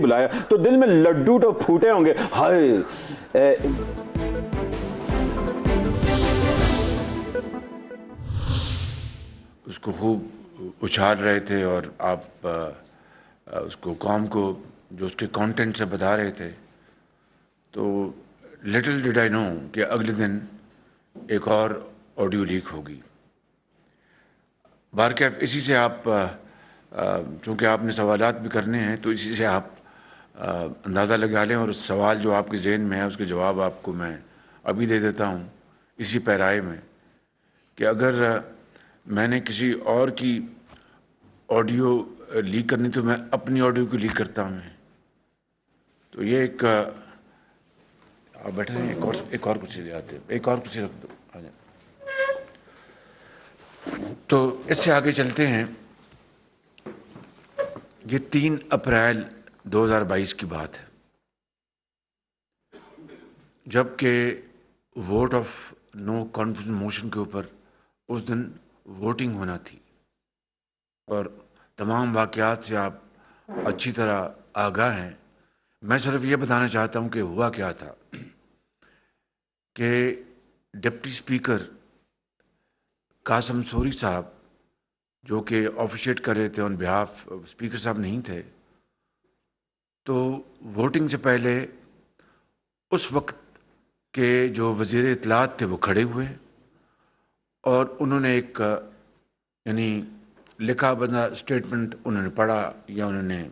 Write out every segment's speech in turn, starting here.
بلایا تو دل میں لڈو تو پھوٹے ہوں گے. ہائے اس کو خوب اچھال رہے تھے اور آپ اس کو قوم کو جو اس کے کانٹینٹ سے بتا رہے تھے. تو لٹل ڈڈ آئی نو کہ اگلے دن ایک اور آڈیو لیک ہوگی. بہرکیف اسی سے آپ چونکہ آپ نے سوالات بھی کرنے ہیں تو اسی سے آپ اندازہ لگا لیں اور سوال جو آپ کے ذہن میں ہے اس کے جواب آپ کو میں ابھی دے دیتا ہوں اسی پیرائے میں کہ اگر میں نے کسی اور کی آڈیو لیک کرنی تو میں اپنی آڈیو کو لیک کرتا ہوں. تو یہ ایک آپ بیٹھے ہیں ایک اور کرسی لے آتے ایک اور کرسی رکھ دو آ جائیں. تو اس سے آگے چلتے ہیں. یہ 3 اپریل 2022 کی بات ہے جب کہ vote of no confidence motion کے اوپر اس دن ووٹنگ ہونا تھی اور تمام واقعات سے آپ اچھی طرح آگاہ ہیں. میں صرف یہ بتانا چاہتا ہوں کہ ہوا کیا تھا کہ ڈپٹی اسپیکر قاسم سوری صاحب جو کہ آفیشیٹ کر رہے تھے آن بہاف اسپیکر صاحب نہیں تھے. تو ووٹنگ سے پہلے اس وقت کے جو وزیر اطلاعات تھے وہ کھڑے ہوئے اور انہوں نے ایک یعنی لکھا بندہ اسٹیٹمنٹ انہوں نے پڑھا یا انہوں نے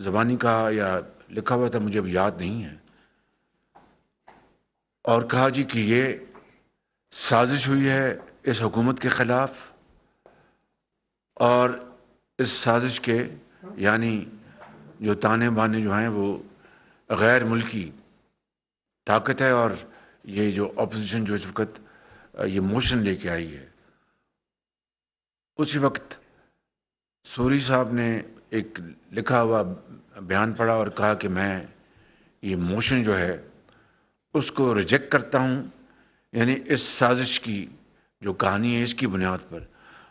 زبانی کہا یا لکھا ہوا تھا مجھے اب یاد نہیں ہے اور کہا جی کہ یہ سازش ہوئی ہے اس حکومت کے خلاف اور اس سازش کے یعنی جو تانے بانے جو ہیں وہ غیر ملکی طاقت ہے اور یہ جو اپوزیشن جو اس وقت یہ موشن لے کے آئی ہے. اسی وقت سوری صاحب نے ایک لکھا ہوا بیان پڑھا اور کہا کہ میں یہ موشن جو ہے اس کو ریجیکٹ کرتا ہوں. یعنی اس سازش کی جو کہانی ہے اس کی بنیاد پر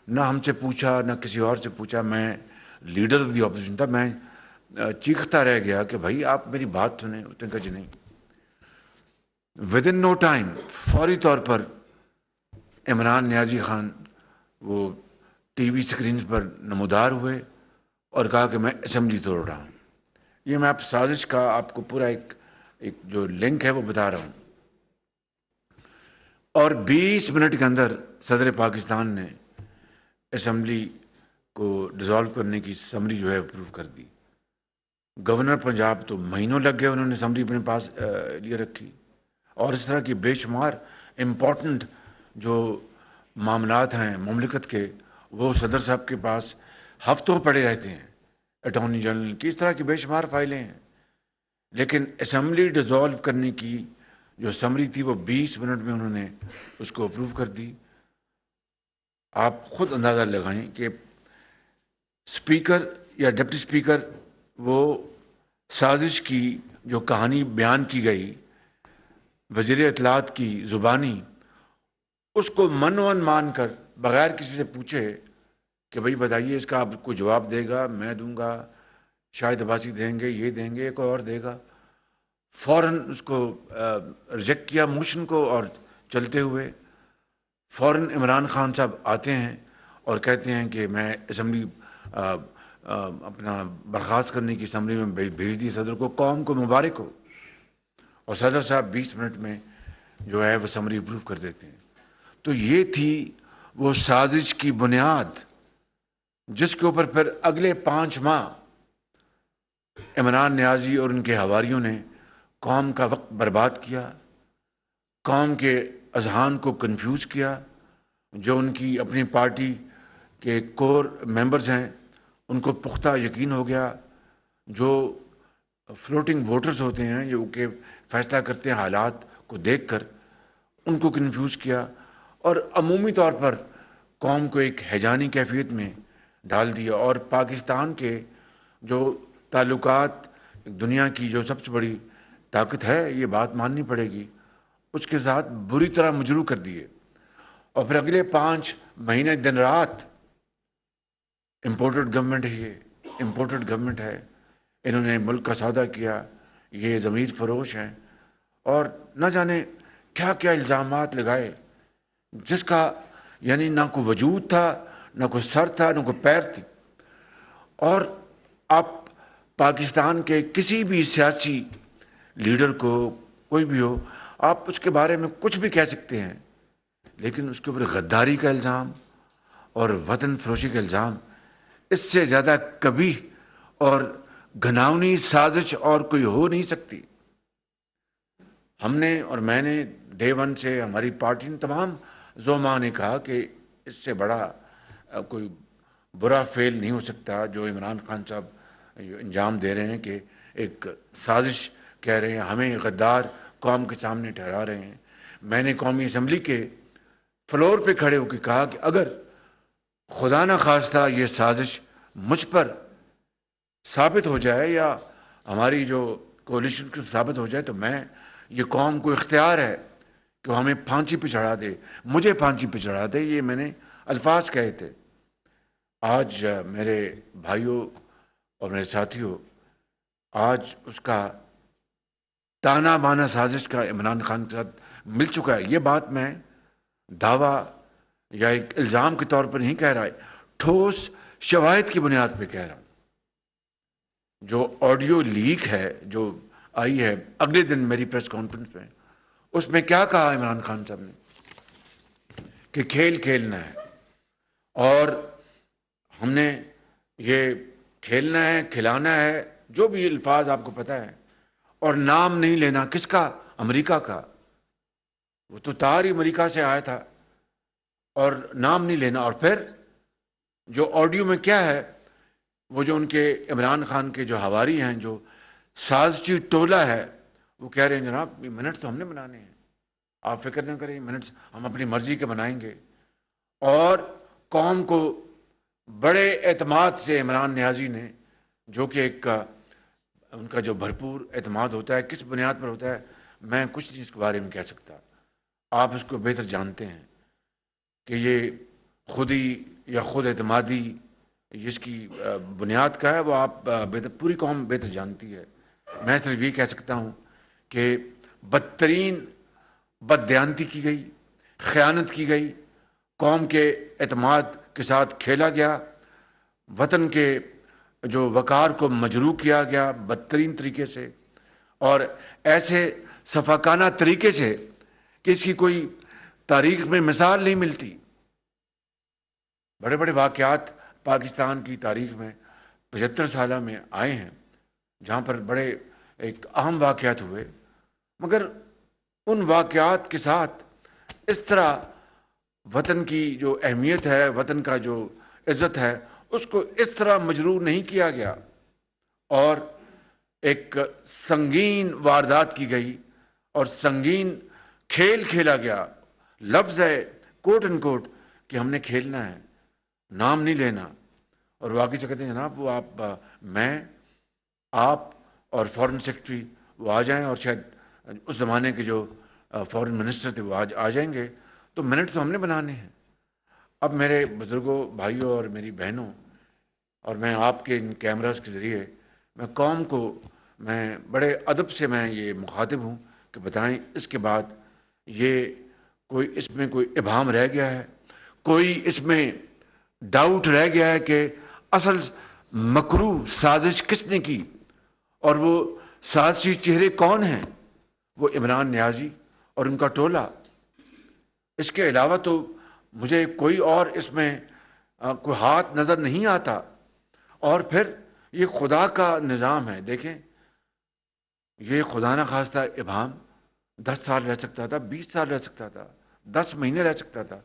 نہ ہم سے پوچھا نہ کسی اور سے پوچھا. میں لیڈر آف دی اپوزیشن تھا. میں چیختا رہ گیا کہ بھائی آپ میری بات سنیں. اس نے کہا جی نہیں. ود ان نو ٹائم فوری طور پر عمران نیازی خان وہ ٹی وی سکرینز پر نمودار ہوئے اور کہا کہ میں اسمبلی توڑ رہا ہوں. یہ میں آپ سازش کا آپ کو پورا ایک جو لنک ہے وہ بتا رہا ہوں. اور 20 منٹ کے اندر صدر پاکستان نے اسمبلی کو ڈیزالو کرنے کی سمری جو ہے اپروو کر دی. گورنر پنجاب تو مہینوں لگ گئے انہوں نے سمری اپنے پاس لیے رکھی اور اس طرح کی بے شمار امپورٹنٹ جو معاملات ہیں مملکت کے وہ صدر صاحب کے پاس ہفتوں پڑے رہتے ہیں. اٹارنی جنرل کی اس طرح کی بے شمار فائلیں ہیں لیکن اسمبلی ڈیزالو کرنے کی جو سمری تھی وہ 20 منٹ میں انہوں نے اس کو اپروو کر دی. آپ خود اندازہ لگائیں کہ اسپیکر یا ڈپٹی اسپیکر وہ سازش کی جو کہانی بیان کی گئی وزیر اطلاعات کی زبانی اس کو من و مان کر بغیر کسی سے پوچھے کہ بھائی بتائیے اس کا آپ کو جواب دے گا میں دوں گا شاہد عباسی دیں گے یہ دیں گے کوئی اور دے گا. فوراً اس کو ریجیکٹ کیا موشن کو اور چلتے ہوئے فوراً عمران خان صاحب آتے ہیں اور کہتے ہیں کہ میں اسمبلی اپنا برخاست کرنے کی اسمبلی میں بھیج دی صدر کو. قوم کو مبارک ہو. اور صدر صاحب 20 منٹ میں جو ہے وہ سمری اپروو کر دیتے ہیں. تو یہ تھی وہ سازش کی بنیاد جس کے اوپر پھر اگلے 5 ماہ عمران نیازی اور ان کے حواریوں نے قوم کا وقت برباد کیا, قوم کے اذہان کو کنفیوز کیا. جو ان کی اپنی پارٹی کے کور ممبرز ہیں ان کو پختہ یقین ہو گیا, جو فلوٹنگ ووٹرز ہوتے ہیں جو کہ فیصلہ کرتے ہیں حالات کو دیکھ کر, ان کو کنفیوز کیا اور عمومی طور پر قوم کو ایک ہیجانی کیفیت میں ڈال دیا. اور پاکستان کے جو تعلقات دنیا کی جو سب سے بڑی طاقت ہے یہ بات ماننی پڑے گی اس کے ساتھ بری طرح مجروح کر دیے. اور پھر اگلے 5 مہینے دن رات امپورٹڈ گورنمنٹ ہے, یہ امپورٹڈ گورنمنٹ ہے, انہوں نے ملک کا سودا کیا، یہ ضمیر فروش ہیں، اور نہ جانے کیا کیا الزامات لگائے جس کا یعنی نہ کوئی وجود تھا، نہ کوئی سر تھا، نہ کوئی پیر تھی۔ اور آپ پاکستان کے کسی بھی سیاسی لیڈر کو، کوئی بھی ہو، آپ اس کے بارے میں کچھ بھی کہہ سکتے ہیں، لیکن اس کے اوپر غداری کا الزام اور وطن فروشی کا الزام، اس سے زیادہ کبھی اور گھناؤنی سازش اور کوئی ہو نہیں سکتی۔ ہم نے اور میں نے ڈے ون سے، ہماری پارٹی نے، تمام زعماء نے کہا کہ اس سے بڑا کوئی برا فعل نہیں ہو سکتا جو عمران خان صاحب انجام دے رہے ہیں، کہ ایک سازش کہہ رہے ہیں، ہمیں غدار قوم کے سامنے ٹھہرا رہے ہیں۔ میں نے قومی اسمبلی کے فلور پہ کھڑے ہو کے کہا کہ اگر خدا نہ خواستہ یہ سازش مجھ پر ثابت ہو جائے یا ہماری جو کولیشن کو ثابت ہو جائے، تو میں، یہ قوم کو اختیار ہے کہ وہ ہمیں پھانسی پہ چڑھا دے، مجھے پھانسی پہ چڑھا دے۔ یہ میں نے الفاظ کہے تھے۔ آج میرے بھائیوں اور میرے ساتھیوں، آج اس کا تانا بانا سازش کا عمران خان کے ساتھ مل چکا ہے۔ یہ بات میں دعویٰ یا ایک الزام کے طور پر نہیں کہہ رہا ہے، ٹھوس شواہد کی بنیاد پہ کہہ رہا ہوں۔ جو آڈیو لیک ہے جو آئی ہے اگلے دن میری پریس کانفرنس میں، اس میں کیا کہا عمران خان صاحب نے کہ کھیل کھیلنا ہے، اور ہم نے یہ کھیلنا ہے، کھلانا ہے، جو بھی الفاظ آپ کو پتہ ہے، اور نام نہیں لینا۔ کس کا؟ امریکہ کا۔ وہ تو تار ہی امریکہ سے آیا تھا، اور نام نہیں لینا۔ اور پھر جو آڈیو میں کیا ہے، وہ جو ان کے عمران خان کے جو حواری ہیں، جو سازشی ٹولہ ہے، وہ کہہ رہے ہیں جناب منٹ تو ہم نے بنانے ہیں، آپ فکر نہ کریں، منٹس ہم اپنی مرضی کے بنائیں گے۔ اور قوم کو بڑے اعتماد سے عمران نیازی نے، جو کہ ایک ان کا جو بھرپور اعتماد ہوتا ہے، کس بنیاد پر ہوتا ہے میں کچھ نہیں اس کے بارے میں کہہ سکتا، آپ اس کو بہتر جانتے ہیں کہ یہ خودی یا خود اعتمادی جس کی بنیاد کا ہے، وہ آپ بہتر، پوری قوم بہتر جانتی ہے۔ میں صرف یہ کہہ سکتا ہوں کہ بدترین بددیانتی کی گئی، خیانت کی گئی، قوم کے اعتماد کے ساتھ کھیلا گیا، وطن کے جو وقار کو مجروح کیا گیا بدترین طریقے سے، اور ایسے سفاکانہ طریقے سے کہ اس کی کوئی تاریخ میں مثال نہیں ملتی۔ بڑے بڑے واقعات پاکستان کی تاریخ میں 75 سالہ میں آئے ہیں جہاں پر بڑے ایک اہم واقعات ہوئے، مگر ان واقعات کے ساتھ اس طرح وطن کی جو اہمیت ہے، وطن کا جو عزت ہے، اس کو اس طرح مجروح نہیں کیا گیا، اور ایک سنگین واردات کی گئی اور سنگین کھیل کھیلا گیا۔ لفظ ہے کوٹ ان کوٹ کہ ہم نے کھیلنا ہے، نام نہیں لینا۔ اور واقعی سے کہتے ہیں جناب وہ آپ، میں، آپ اور فارن سیکرٹری وہ آ جائیں، اور شاید اس زمانے کے جو فارن منسٹر تھے وہ آج آ جائیں گے، تو منٹ تو ہم نے بنانے ہیں۔ اب میرے بزرگوں، بھائیوں اور میری بہنوں، اور میں آپ کے ان کیمراز کے ذریعے میں قوم کو، میں بڑے ادب سے میں یہ مخاطب ہوں کہ بتائیں اس کے بعد یہ کوئی اس میں کوئی ابہام رہ گیا ہے، کوئی اس میں ڈاؤٹ رہ گیا ہے کہ اصل مکروہ سازش کس نے کی، اور وہ سازشی چہرے کون ہیں؟ وہ عمران نیازی اور ان کا ٹولہ۔ اس کے علاوہ تو مجھے کوئی اور اس میں کوئی ہاتھ نظر نہیں آتا۔ اور پھر یہ خدا کا نظام ہے۔ دیکھیں، یہ خدا نہ خواستہ ابہام 10 سال رہ سکتا تھا، 20 سال رہ سکتا تھا، 10 مہینے رہ سکتا تھا،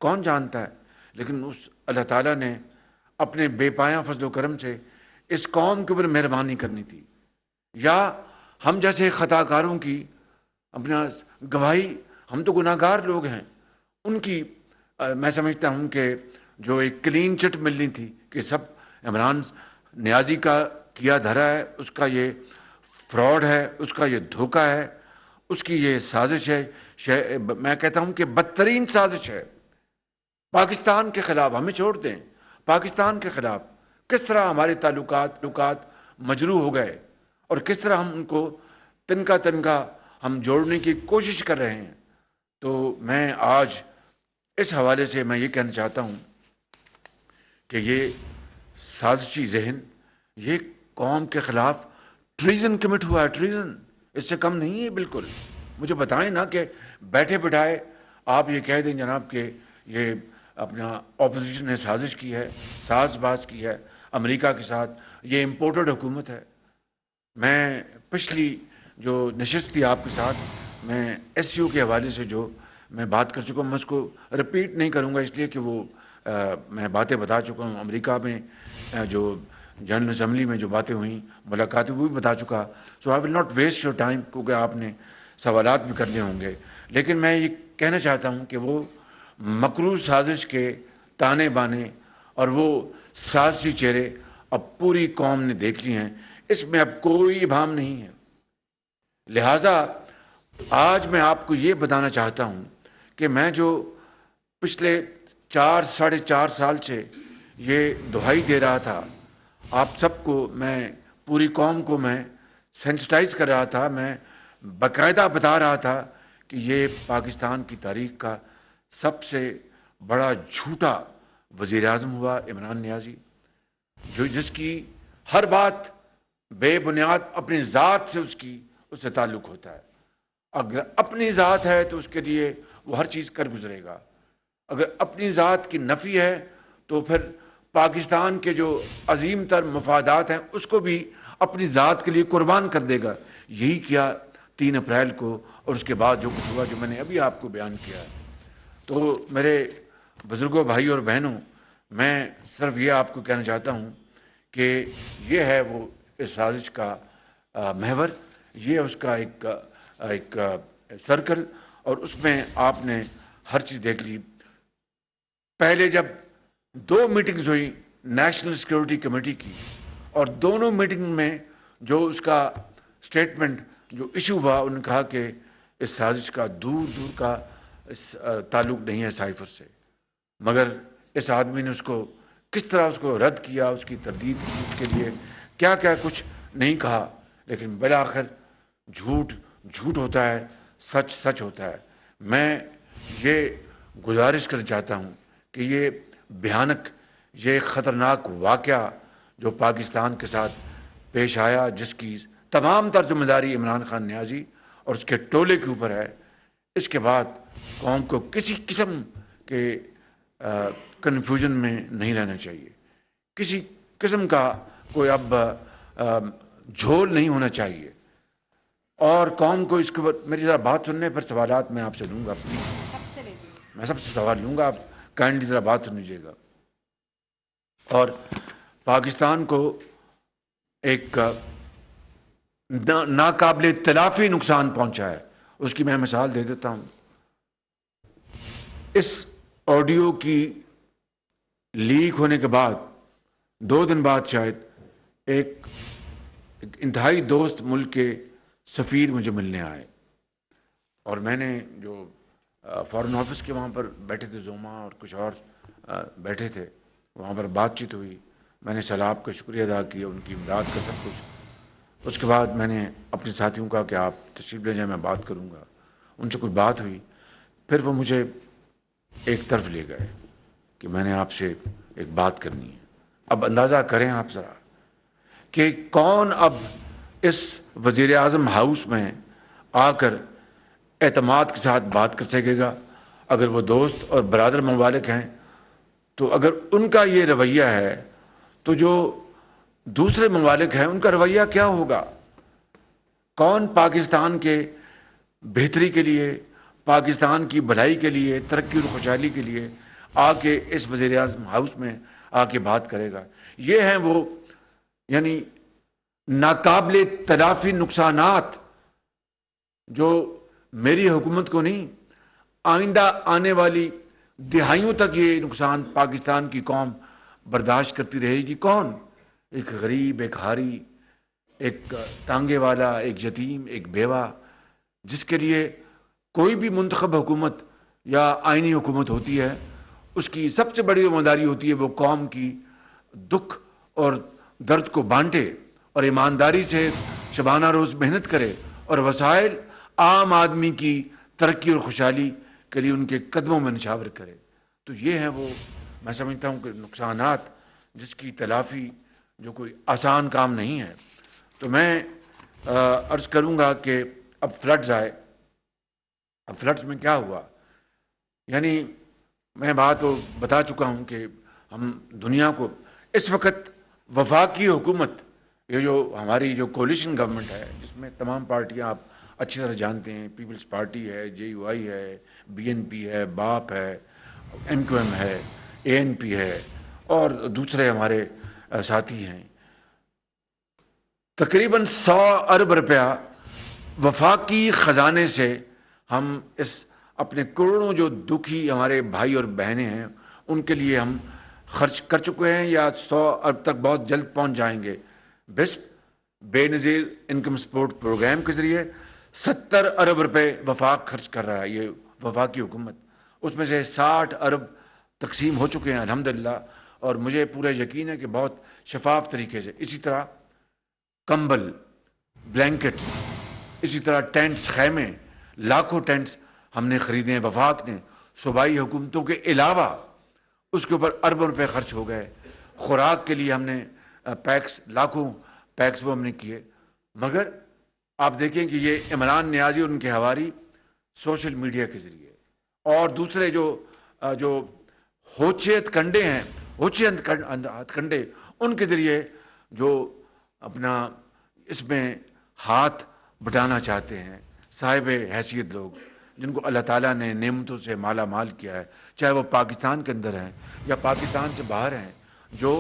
کون جانتا ہے۔ لیکن اس اللہ تعالیٰ نے اپنے بے پایاں فضل و کرم سے اس قوم کے اوپر مہربانی کرنی تھی، یا ہم جیسے خطا کاروں کی اپنا گواہی، ہم تو گناہ گار لوگ ہیں، ان کی میں سمجھتا ہوں کہ جو ایک کلین چٹ ملنی تھی کہ سب عمران نیازی کا کیا دھرا ہے، اس کا یہ فراڈ ہے، اس کا یہ دھوکہ ہے، اس کی یہ سازش ہے، میں کہتا ہوں کہ بدترین سازش ہے پاکستان کے خلاف۔ ہمیں چھوڑ دیں، پاکستان کے خلاف کس طرح ہمارے تعلقات مجروح ہو گئے اور کس طرح ہم ان کو تنکا تنکا ہم جوڑنے کی کوشش کر رہے ہیں. تو میں آج اس حوالے سے میں یہ کہنا چاہتا ہوں کہ یہ سازشی ذہن، یہ قوم کے خلاف ٹریزن کمٹ ہوا ہے. ٹریزن اس سے کم نہیں ہے بالکل. مجھے بتائیں نا کہ بیٹھے بٹھائے آپ یہ کہہ دیں جناب کہ یہ اپنا اپوزیشن نے سازش کی ہے، ساز باز کی ہے امریکہ کے ساتھ، یہ امپورٹڈ حکومت ہے. میں پچھلی جو نشست تھی آپ کے ساتھ، میں ایس یو کے حوالے سے جو میں بات کر چکا ہوں، میں اس کو رپیٹ نہیں کروں گا اس لیے کہ وہ میں باتیں بتا چکا ہوں. امریکہ میں جو جنرل اسمبلی میں جو باتیں ہوئیں، ملاقاتیں، وہ بھی بتا چکا. So I will not waste your time, کیونکہ آپ نے سوالات بھی کرنے ہوں گے. لیکن میں یہ کہنا چاہتا ہوں کہ وہ مکروہ سازش کے تانے بانے اور وہ سازشی چہرے اب پوری قوم نے دیکھ لی ہیں. اس میں اب کوئی ابہام نہیں ہے. لہٰذا آج میں آپ کو یہ بتانا چاہتا ہوں کہ میں جو پچھلے 4-4.5 سال سے یہ دہائی دے رہا تھا آپ سب کو، میں پوری قوم کو میں سینسٹائز کر رہا تھا، میں باقاعدہ بتا رہا تھا کہ یہ پاکستان کی تاریخ کا سب سے بڑا جھوٹا وزیر اعظم ہوا عمران نیازی، جس کی ہر بات بے بنیاد اپنی ذات سے اس سے تعلق ہوتا ہے. اگر اپنی ذات ہے تو اس کے لیے وہ ہر چیز کر گزرے گا. اگر اپنی ذات کی نفی ہے تو پھر پاکستان کے جو عظیم تر مفادات ہیں اس کو بھی اپنی ذات کے لیے قربان کر دے گا. یہی کیا 3 اپریل کو، اور اس کے بعد جو کچھ ہوا جو میں نے ابھی آپ کو بیان کیا ہے. تو میرے بزرگوں، بھائی اور بہنوں، میں صرف یہ آپ کو کہنا چاہتا ہوں کہ یہ ہے وہ اس سازش کا محور، یہ اس کا ایک سرکل، اور اس میں آپ نے ہر چیز دیکھ لی. پہلے جب 2 میٹنگز ہوئی نیشنل سیکورٹی کمیٹی کی، اور دونوں میٹنگ میں جو اس کا سٹیٹمنٹ جو ایشو ہوا، انہوں نے کہا کہ اس سازش کا دور دور کا تعلق نہیں ہے سائفر سے. مگر اس آدمی نے اس کو کس طرح اس کو رد کیا، اس کی تردید کی، اس کے لیے کیا کیا کچھ نہیں کہا. لیکن بالآخر جھوٹ جھوٹ ہوتا ہے، سچ سچ ہوتا ہے. میں یہ گزارش کرنا چاہتا ہوں کہ یہ بھیانک، یہ خطرناک واقعہ جو پاکستان کے ساتھ پیش آیا، جس کی تمام تر ذمہ داری عمران خان نیازی اور اس کے ٹولے کے اوپر ہے، اس کے بعد قوم کو کسی قسم کے کنفیوژن میں نہیں رہنا چاہیے. کسی قسم کا کوئی اب جھول نہیں ہونا چاہیے. اور قوم کو اس کے اوپر میری ذرا بات سننے پر سوالات میں آپ سے لوں گا، پلیز. میں سب سے سوال لوں گا، آپ کائنڈلی ذرا بات سن لیجیے گا. اور پاکستان کو ایک ناقابل تلافی نقصان پہنچا ہے. اس کی میں مثال دے دیتا ہوں. اس آڈیو کی لیک ہونے کے بعد 2 دن بعد شاید ایک انتہائی دوست ملک کے سفیر مجھے ملنے آئے، اور میں نے جو فارن آفس کے وہاں پر بیٹھے تھے، زوما اور کچھ اور بیٹھے تھے، وہاں پر بات چیت ہوئی. میں نے سلام کا شکریہ ادا کیا، ان کی امداد کا سب کچھ. اس کے بعد میں نے اپنے ساتھیوں کا کہ آپ تشریف لے جائیں، میں بات کروں گا. ان سے کچھ بات ہوئی، پھر وہ مجھے ایک طرف لے گئے کہ میں نے آپ سے ایک بات کرنی ہے. اب اندازہ کریں آپ ذرا کہ کون اب اس وزیر اعظم ہاؤس میں آ کر اعتماد کے ساتھ بات کر سکے گا. اگر وہ دوست اور برادر ممالک ہیں تو اگر ان کا یہ رویہ ہے تو جو دوسرے ممالک ہیں ان کا رویہ کیا ہوگا؟ کون پاکستان کے بہتری کے لیے، پاکستان کی بھلائی کے لیے، ترقی اور خوشحالی کے لیے آ کے اس وزیر اعظم ہاؤس میں آ کے بات کرے گا؟ یہ ہیں وہ یعنی ناقابل تلافی نقصانات جو میری حکومت کو نہیں، آئندہ آنے والی دہائیوں تک یہ نقصان پاکستان کی قوم برداشت کرتی رہے گی. کون؟ ایک غریب، ایک حاری، ایک تانگے والا، ایک یتیم، ایک بیوہ، جس کے لیے کوئی بھی منتخب حکومت یا آئینی حکومت ہوتی ہے، اس کی سب سے بڑی ذمہ داری ہوتی ہے وہ قوم کی دکھ اور درد کو بانٹے اور ایمانداری سے شبانہ روز محنت کرے اور وسائل عام آدمی کی ترقی اور خوشحالی کے لیے ان کے قدموں میں نچھاور کرے. تو یہ ہیں وہ میں سمجھتا ہوں کہ نقصانات جس کی تلافی جو کوئی آسان کام نہیں ہے. تو میں عرض کروں گا کہ اب فلڈز آئے. اب فلڈز میں کیا ہوا؟ یعنی میں بات بتا چکا ہوں کہ ہم دنیا کو اس وقت وفاقی حکومت، یہ جو ہماری جو کولیشن گورنمنٹ ہے جس میں تمام پارٹیاں آپ اچھی طرح جانتے ہیں، پیپلز پارٹی ہے، JUI ہے، BNP ہے، باپ ہے، MQM ہے، ANP ہے اور دوسرے ہمارے ساتھی ہیں، تقریباً 100 ارب روپیہ وفاقی خزانے سے ہم اس اپنے کروڑوں جو دکھی ہمارے بھائی اور بہنیں ہیں ان کے لیے ہم خرچ کر چکے ہیں یا 100 ارب تک بہت جلد پہنچ جائیں گے. بسپ بے نظیر انکم سپورٹ پروگرام کے ذریعے 70 ارب روپے وفاق خرچ کر رہا ہے یہ وفاقی حکومت. اس میں سے 60 ارب تقسیم ہو چکے ہیں الحمدللہ، اور مجھے پورا یقین ہے کہ بہت شفاف طریقے سے. اسی طرح کمبل، بلینکٹس، اسی طرح ٹینٹس، خیمے، لاکھوں ٹینٹس ہم نے خریدے ہیں. وفاق نے صوبائی حکومتوں کے علاوہ اس کے اوپر اربوں روپے خرچ ہو گئے. خوراک کے لیے ہم نے پیکس، لاکھوں پیکس وہ ہم نے کیے. مگر آپ دیکھیں کہ یہ عمران نیازی اور ان کے ہواری سوشل میڈیا کے ذریعے اور دوسرے جو ہوچے ہتھ کنڈے ان کے ذریعے جو اپنا اس میں ہاتھ بٹانا چاہتے ہیں، صاحب حیثیت لوگ جن کو اللہ تعالیٰ نے نعمتوں سے مالا مال کیا ہے، چاہے وہ پاکستان کے اندر ہیں یا پاکستان سے باہر ہیں، جو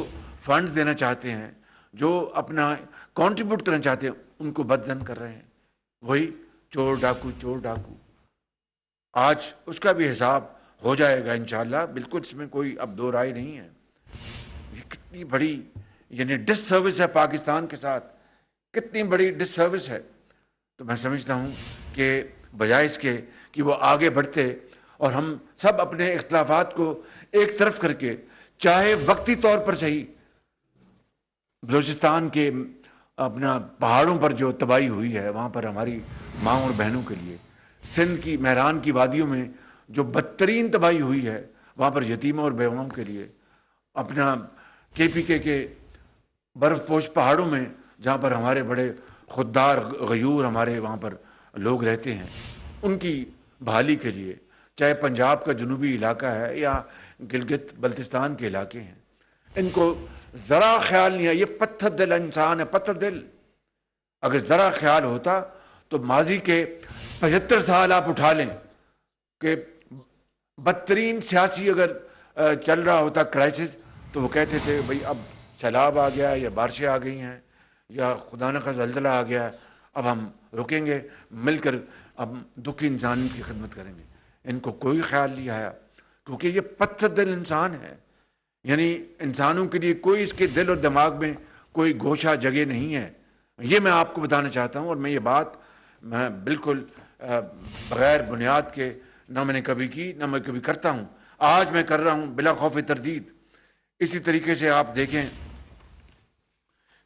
فنڈز دینا چاہتے ہیں، جو اپنا کنٹریبیوٹ کرنا چاہتے ہیں، ان کو بدظن کر رہے ہیں. وہی چور ڈاکو. آج اس کا بھی حساب ہو جائے گا انشاءاللہ، بالکل اس میں کوئی اب دو رائے نہیں ہے. یہ کتنی بڑی یعنی ڈس سروس ہے پاکستان کے ساتھ، کتنی بڑی ڈس سروس ہے. تو میں سمجھتا ہوں کہ بجائے اس کے کہ وہ آگے بڑھتے اور ہم سب اپنے اختلافات کو ایک طرف کر کے، چاہے وقتی طور پر صحیح، بلوچستان کے اپنا پہاڑوں پر جو تباہی ہوئی ہے وہاں پر ہماری ماں اور بہنوں کے لیے، سندھ کی مہران کی وادیوں میں جو بدترین تباہی ہوئی ہے وہاں پر یتیموں اور بیواؤں کے لیے، اپنا KPK کے برف پوش پہاڑوں میں جہاں پر ہمارے بڑے خوددار غیور ہمارے وہاں پر لوگ رہتے ہیں، ان کی بحالی کے لیے، چاہے پنجاب کا جنوبی علاقہ ہے یا گلگت بلتستان کے علاقے ہیں، ان کو ذرا خیال نہیں ہے. یہ پتھر دل انسان ہے، پتھر دل. اگر ذرا خیال ہوتا تو ماضی کے 75 سال آپ اٹھا لیں کہ بدترین سیاسی اگر چل رہا ہوتا کرائسس تو وہ کہتے تھے بھئی اب سیلاب آ گیا یا بارشیں آ گئی ہیں یا خدا نہ خواستہ زلزلہ آ گیا، اب ہم رکیں گے مل کر اب دکھی انسان کی خدمت کریں گے. ان کو کوئی خیال نہیں آیا کیونکہ یہ پتھر دل انسان ہے. یعنی انسانوں کے لیے کوئی اس کے دل اور دماغ میں کوئی گوشہ جگہ نہیں ہے. یہ میں آپ کو بتانا چاہتا ہوں، اور میں یہ بات میں بالکل بغیر بنیاد کے نہ میں نے کبھی کی نہ میں کبھی کرتا ہوں. آج میں کر رہا ہوں بلا خوف تردید. اسی طریقے سے آپ دیکھیں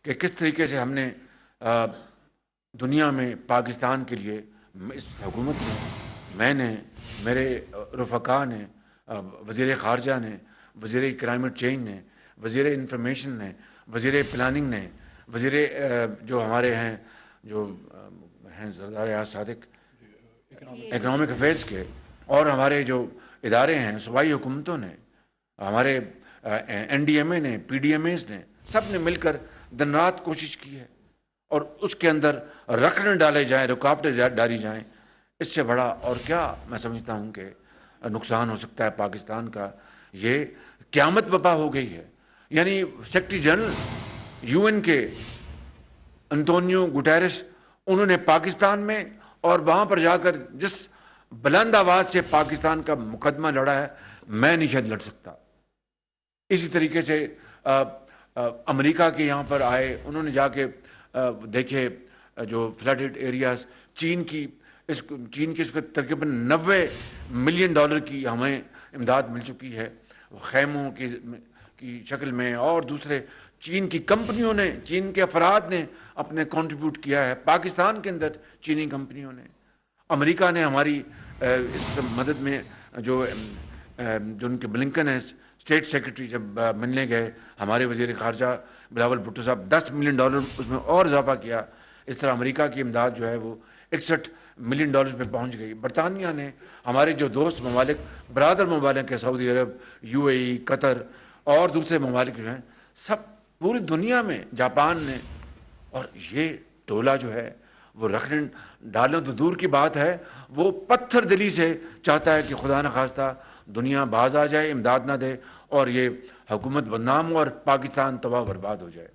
کہ کس طریقے سے ہم نے دنیا میں پاکستان کے لیے اس حکومت میں نے، میرے رفقا نے، وزیر خارجہ نے، وزیر کلائمیٹ چینج نے، وزیر انفارمیشن نے، وزیر پلاننگ نے، وزیر جو ہمارے ہیں جو ہیں سردار ایاز صادق اکنامک افیئرس کے، اور ہمارے جو ادارے ہیں صوبائی حکومتوں نے، ہمارے NDMA نے، PDMAs نے، سب نے مل کر دن رات کوشش کی ہے اور اس کے اندر رکن ڈالے جائیں، رکاوٹیں ڈالی جائیں. اس سے بڑا اور کیا میں سمجھتا ہوں کہ نقصان ہو سکتا ہے پاکستان کا. یہ قیامت وبا ہو گئی ہے. یعنی سیکرٹری جنرل UN کے انطونیو گٹیرس، انہوں نے پاکستان میں اور وہاں پر جا کر جس بلند آواز سے پاکستان کا مقدمہ لڑا ہے، میں نہیں شاید لڑ سکتا. اسی طریقے سے امریکہ کے یہاں پر آئے، انہوں نے جا کے دیکھے جو فلڈڈ ایریاز، چین کی اس وقت تقریباً $90 ملین کی ہمیں امداد مل چکی ہے، خیموں کی شکل میں اور دوسرے چین کی کمپنیوں نے، چین کے افراد نے اپنے کنٹریبیوٹ کیا ہے، پاکستان کے اندر چینی کمپنیوں نے، امریکہ نے ہماری اس مدد میں جو ان کے بلنکن ہیں اسٹیٹ سیکرٹری جب ملنے گئے، ہمارے وزیر خارجہ بلاول بھٹو صاحب $10 ملین اس میں اور اضافہ کیا. اس طرح امریکہ کی امداد جو ہے وہ $61 ملین پہ پہنچ گئی. برطانیہ نے، ہمارے جو دوست ممالک، برادر ممالک ہیں، سعودی عرب، UAE، قطر اور دوسرے ممالک جو ہیں، سب پوری دنیا میں، جاپان نے، اور یہ ٹولہ جو ہے وہ رکھنے ڈالنا تو دور کی بات ہے، وہ پتھر دلی سے چاہتا ہے کہ خدا نخواستہ دنیا باز آ جائے، امداد نہ دے اور یہ حکومت بدنام ہو اور پاکستان تباہ برباد ہو جائے.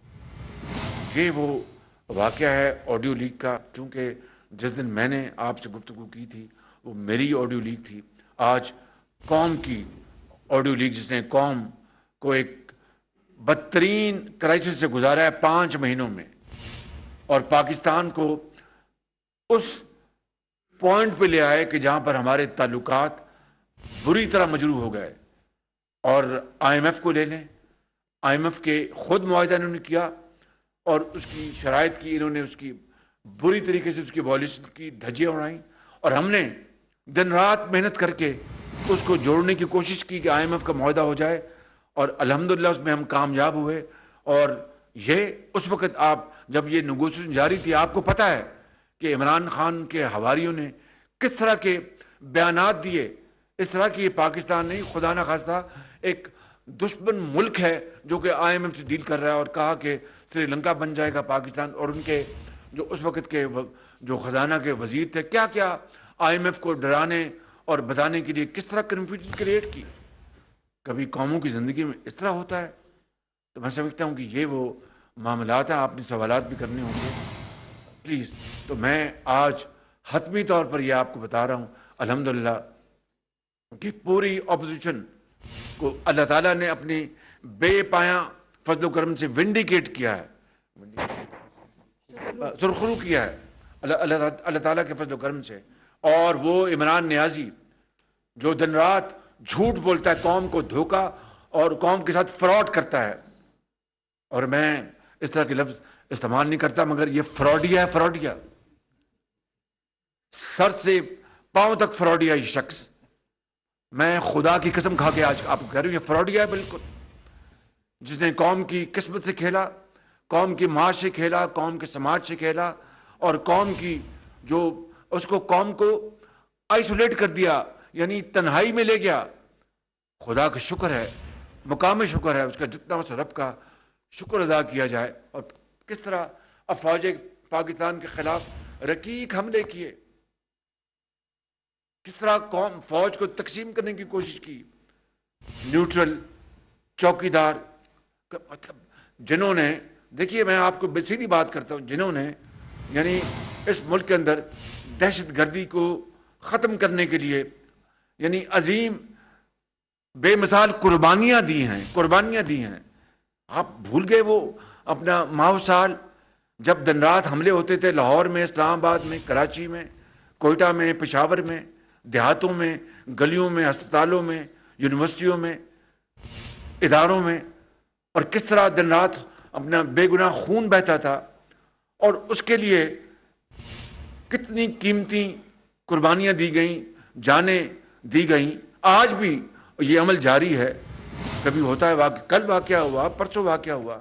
یہ وہ واقعہ ہے آڈیو لیک کا. چونکہ جس دن میں نے آپ سے گفتگو کی تھی وہ میری آڈیو لیک تھی، آج قوم کی آڈیو لیک، جس نے قوم کو ایک بدترین کرائسس سے گزارا ہے 5 مہینوں میں، اور پاکستان کو اس پوائنٹ پہ لے آئے کہ جہاں پر ہمارے تعلقات بری طرح مجروح ہو گئے. اور IMF کو لے لیں، IMF کے خود معاہدہ انہوں نے کیا اور اس کی شرائط کی، انہوں نے اس کی بری طریقے سے اس کی وائلیشن کی، دھجیاں اڑائیں، اور ہم نے دن رات محنت کر کے اس کو جوڑنے کی کوشش کی کہ IMF کا معاہدہ ہو جائے، اور الحمدللہ اس میں ہم کامیاب ہوئے. اور یہ اس وقت آپ جب یہ نیگوشیشن جاری تھی، آپ کو پتہ ہے کہ عمران خان کے حواریوں نے کس طرح کے بیانات دیے. اس طرح کی یہ پاکستان نہیں، خدا نخواستہ ایک دشمن ملک ہے جو کہ IMF سے ڈیل کر رہا ہے، اور کہا کہ سری لنکا بن جائے گا پاکستان. اور ان کے جو اس وقت کے جو خزانہ کے وزیر تھے، کیا کیا IMF کو ڈرانے اور بتانے کے لیے کس طرح کنفیوژن کریٹ کی. کبھی قوموں کی زندگی میں اس طرح ہوتا ہے. تو میں سمجھتا ہوں کہ یہ وہ معاملات ہیں. آپ نے سوالات بھی کرنے ہوں گے پلیز. تو میں آج حتمی طور پر یہ آپ کو بتا رہا ہوں الحمدللہ کہ پوری اپوزیشن کو اللہ تعالیٰ نے اپنی بے پایاں فضل و کرم سے ونڈیکیٹ کیا ہے، سرخرو کیا ہے اللہ تعالیٰ کے فضل و کرم سے. اور وہ عمران نیازی جو دن رات جھوٹ بولتا ہے، قوم کو دھوکا اور قوم کے ساتھ فراڈ کرتا ہے، اور میں اس طرح کے لفظ استعمال نہیں کرتا، مگر یہ فراڈیا ہے، فراڈیا، سر سے پاؤں تک فراڈیا یہ شخص. میں خدا کی قسم کھا کے آج آپ کو کہہ رہا ہوں یہ فراڈیا ہے بالکل، جس نے قوم کی قسمت سے کھیلا، قوم کی معاش سے کھیلا، قوم کے سماج سے کھیلا، اور قوم کی جو اس کو قوم کو آئسولیٹ کر دیا، یعنی تنہائی میں لے گیا. خدا کا شکر ہے، مقام شکر ہے، اس کا جتنا اس رب کا شکر ادا کیا جائے. اور کس طرح افواج پاکستان کے خلاف رقیق حملے کیے، کس طرح قوم فوج کو تقسیم کرنے کی کوشش کی. نیوٹرل، چوکیدار، مطلب جنہوں نے، دیکھیے میں آپ کو سیدھی بات کرتا ہوں، جنہوں نے یعنی اس ملک کے اندر دہشت گردی کو ختم کرنے کے لیے یعنی عظیم بے مثال قربانیاں دی ہیں. آپ بھول گئے وہ اپنا ماہ سال جب دن رات حملے ہوتے تھے لاہور میں، اسلام آباد میں، کراچی میں، کوئٹہ میں، پشاور میں، دیہاتوں میں، گلیوں میں، ہسپتالوں میں، یونیورسٹیوں میں، اداروں میں، اور کس طرح دن رات اپنا بے گناہ خون بہتا تھا، اور اس کے لیے کتنی قیمتی قربانیاں دی گئیں، جانیں دی گئیں. آج بھی یہ عمل جاری ہے. کبھی ہوتا ہے واقعہ، کل واقعہ ہوا، پرسوں واقعہ ہوا،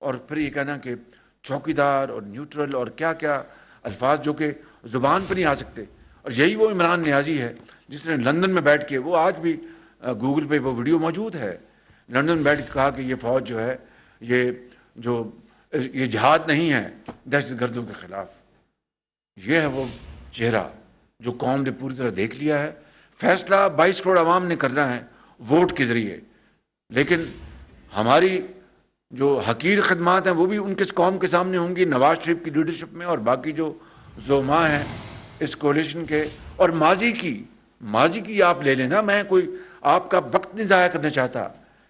اور پھر یہ کہنا کہ چوکیدار اور نیوٹرل اور کیا کیا الفاظ جو کہ زبان پہ نہیں آ سکتے. اور یہی وہ عمران نیازی ہے جس نے لندن میں بیٹھ کے، وہ آج بھی گوگل پہ وہ ویڈیو موجود ہے، لندن میں بیٹھ کے کہا کہ یہ فوج جو ہے یہ جہاد نہیں ہے دہشت گردوں کے خلاف. یہ ہے وہ چہرہ جو قوم نے پوری طرح دیکھ لیا ہے. فیصلہ 22 کروڑ عوام نے کرنا ہے ووٹ کے ذریعے، لیکن ہماری جو حقیر خدمات ہیں وہ بھی ان کے قوم کے سامنے ہوں گی، نواز شریف کی لیڈرشپ میں اور باقی جو زعماء ہیں اس کولیشن کے. اور ماضی کی آپ لے لینا، میں کوئی آپ کا وقت نہیں ضائع کرنا چاہتا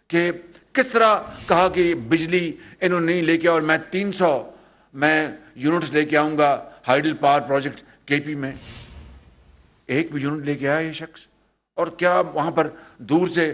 کہ کس طرح کہا کہ بجلی انہوں نے نہیں لے کے، اور میں 300 یونٹس لے کے آؤں گا ہائیڈل پاور پروجیکٹ KP میں. ایک بھی یونٹ لے کے آیا یہ شخص؟ اور کیا وہاں پر دور سے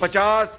50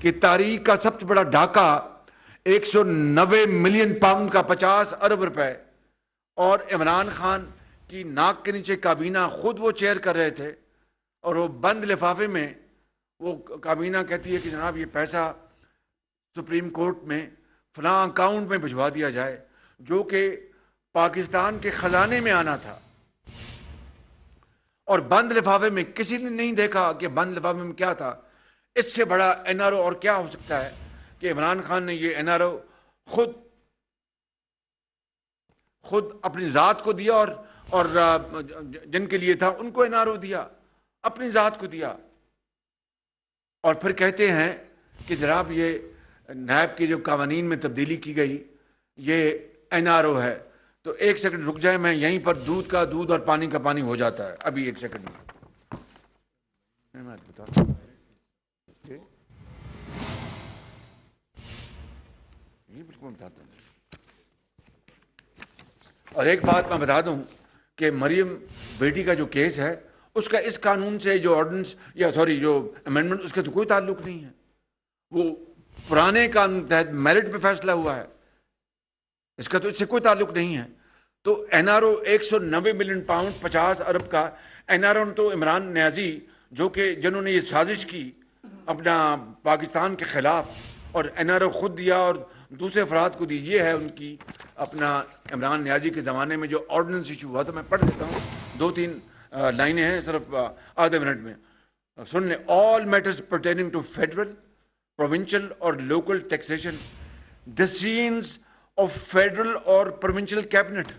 کہ تاریخ کا سب سے بڑا ڈھاکہ 190 ملین پاؤنڈ کا 50 ارب روپے، اور عمران خان کی ناک کے نیچے کابینہ خود وہ چیئر کر رہے تھے، اور وہ بند لفافے میں وہ کابینہ کہتی ہے کہ جناب یہ پیسہ سپریم کورٹ میں فلاں اکاؤنٹ میں بھجوا دیا جائے، جو کہ پاکستان کے خزانے میں آنا تھا، اور بند لفافے میں کسی نے نہیں دیکھا کہ بند لفافے میں کیا تھا۔ اس سے بڑا این آر او اور کیا ہو سکتا ہے کہ عمران خان نے یہ این آر او خود اپنی ذات کو دیا، اور جن کے لیے تھا ان کو این آر او دیا، اپنی ذات کو دیا، اور پھر کہتے ہیں کہ جناب یہ نیب کے جو قوانین میں تبدیلی کی گئی یہ این آر او ہے۔ تو ایک سیکنڈ رک جائے، میں یہیں پر دودھ کا دودھ اور پانی کا پانی ہو جاتا ہے، ابھی ایک سیکنڈ میں بتا دوں۔ یہ بالکل بتاتا ہوں۔ اور ایک بات میں بتا دوں کہ مریم بیٹی کا جو کیس ہے اس کا اس قانون سے جو آرڈیننس جو امینڈمنٹ اس کا تو کوئی تعلق نہیں ہے، وہ پرانے قانون تحت میرٹ پہ فیصلہ ہوا ہے، اس کا تو اس سے کوئی تعلق نہیں ہے۔ تو N R O 190 million pound 50 ارب کا این آر او تو عمران نیازی جو کہ جنہوں نے یہ سازش کی اپنا پاکستان کے خلاف، اور این آر او خود دیا اور دوسرے افراد کو دی، یہ ہے ان کی اپنا عمران نیازی کے زمانے میں جو آرڈیننس ایشو ہوا تھا۔ میں پڑھ دیتا ہوں، 2-3 لائنیں ہیں صرف آدھے منٹ میں، سن لیں۔ All matters pertaining to federal, provincial اور local taxation decisions of federal اور پروونشل کیبنٹ،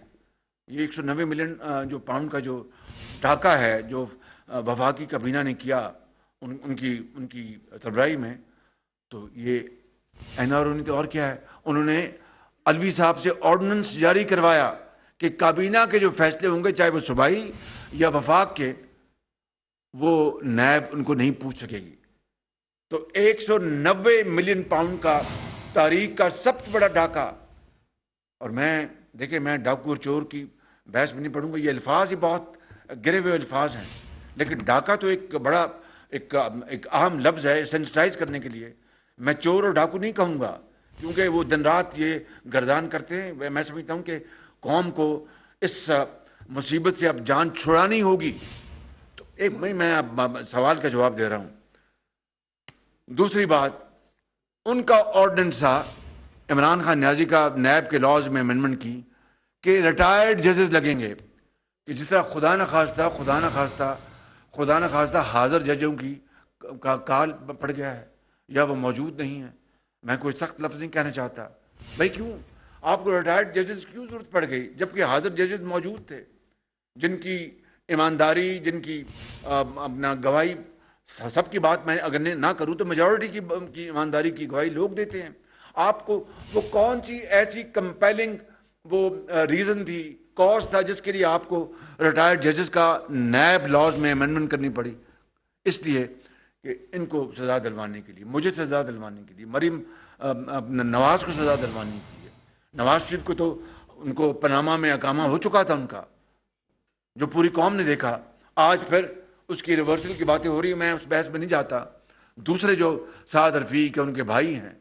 یہ 190 ملین جو پاؤنڈ کا جو ڈھاکہ ہے جو وفاقی کابینہ نے کیا ان کی سربراہی میں، تو یہ این آر او نے تو اور کیا ہے، انہوں نے الوی صاحب سے آرڈیننس جاری کروایا کہ کابینہ کے جو فیصلے ہوں گے چاہے وہ صوبائی یا وفاق کے، وہ نیب ان کو نہیں پوچھ سکے گی۔ تو 190 ملین پاؤنڈ کا تاریخ کا سب سے بڑا ڈھاکہ، اور دیکھیں میں ڈاکو اور چور کی بحث میں نہیں پڑھوں گا، یہ الفاظ ہی بہت گرے ہوئے الفاظ ہیں، لیکن ڈھاکہ تو ایک بڑا ایک اہم لفظ ہے سینسٹائز کرنے کے لیے۔ میں چور اور ڈاکو نہیں کہوں گا کیونکہ وہ دن رات یہ گردان کرتے ہیں۔ میں سمجھتا ہوں کہ قوم کو اس مصیبت سے اب جان چھڑانی ہوگی۔ تو میں اب سوال کا جواب دے رہا ہوں۔ دوسری بات، ان کا آرڈیننس تھا عمران خان نیازی کا نیب کے لاز میں امینڈمنٹ کی کہ ریٹائرڈ ججز لگیں گے، کہ جس طرح خدا نہ خواستہ حاضر ججوں کا کال پڑ گیا ہے یا وہ موجود نہیں ہے۔ میں کوئی سخت لفظ نہیں کہنا چاہتا، بھائی کیوں آپ کو ریٹائرڈ ججز کیوں ضرورت پڑ گئی جبکہ حاضر ججز موجود تھے، جن کی ایمانداری، جن کی اپنا گواہی، سب کی بات میں اگر نہ کروں تو میجورٹی کی ایمانداری کی گواہی لوگ دیتے ہیں۔ آپ کو وہ کون سی ایسی کمپیلنگ وہ ریزن تھی، کاز تھا جس کے لیے آپ کو ریٹائرڈ ججز کا نیب لاز میں امینڈمنٹ کرنی پڑی؟ اس لیے کہ ان کو سزا دلوانے کے لیے، مجھے سزا دلوانے کے لیے، مریم نواز کو سزا دلوانے کے لیے۔ نواز شریف کو تو ان کو پاناما میں اقامہ ہو چکا تھا ان کا، جو پوری قوم نے دیکھا۔ آج پھر اس کی ریورسل کی باتیں ہو رہی ہیں، میں اس بحث میں نہیں جاتا۔ دوسرے جو سعد رفیق کے ان کے بھائی ہیں،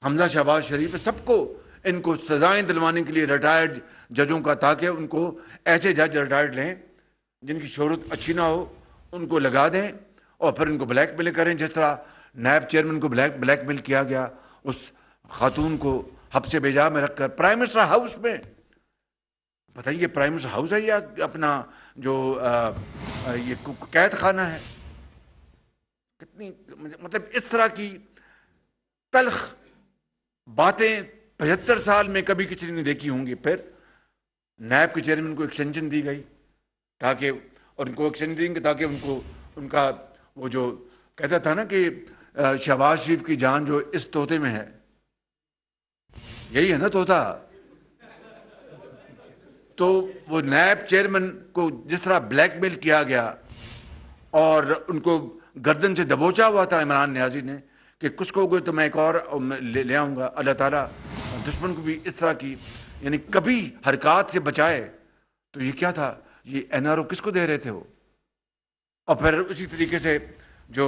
حمزہ شہباز شریف، سب کو ان کو سزائیں دلوانے کے لیے ریٹائرڈ ججوں کا، تاکہ ان کو ایسے جج ریٹائرڈ لیں جن کی شہرت اچھی نہ ہو، ان کو لگا دیں اور پھر ان کو بلیک میل کریں، جس طرح نیب چیئرمین کو بلیک میل کیا گیا، اس خاتون کو حبس بیجا میں رکھ کر پرائم منسٹر ہاؤس میں۔ بتائیے پرائم منسٹر ہاؤس ہے یا اپنا جو یہ قید خانہ ہے؟ کتنی مطلب اس طرح کی تلخ باتیں 75 سال میں کبھی کسی نے دیکھی ہوں گی۔ پھر نیب کے چیئرمین کو ایکسٹینشن دی گئی تاکہ، اور ان کو ایکسٹینشن دیں گے تاکہ ان کو ان کا وہ جو کہتا تھا نا کہ شہباز شریف کی جان جو اس طوطے میں ہے، یہی ہے نا طوطا، تو وہ نیب چیئرمین کو جس طرح بلیک میل کیا گیا اور ان کو گردن سے دبوچا ہوا تھا عمران نیازی نے کہ کچھ کو گئے تو میں ایک اور لے آؤں گا، اللہ تعالیٰ دشمن کو بھی اس طرح کی یعنی کبھی حرکات سے بچائے۔ تو یہ کیا تھا، یہ این آر او کس کو دے رہے تھے وہ؟ اور پھر اسی طریقے سے جو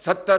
70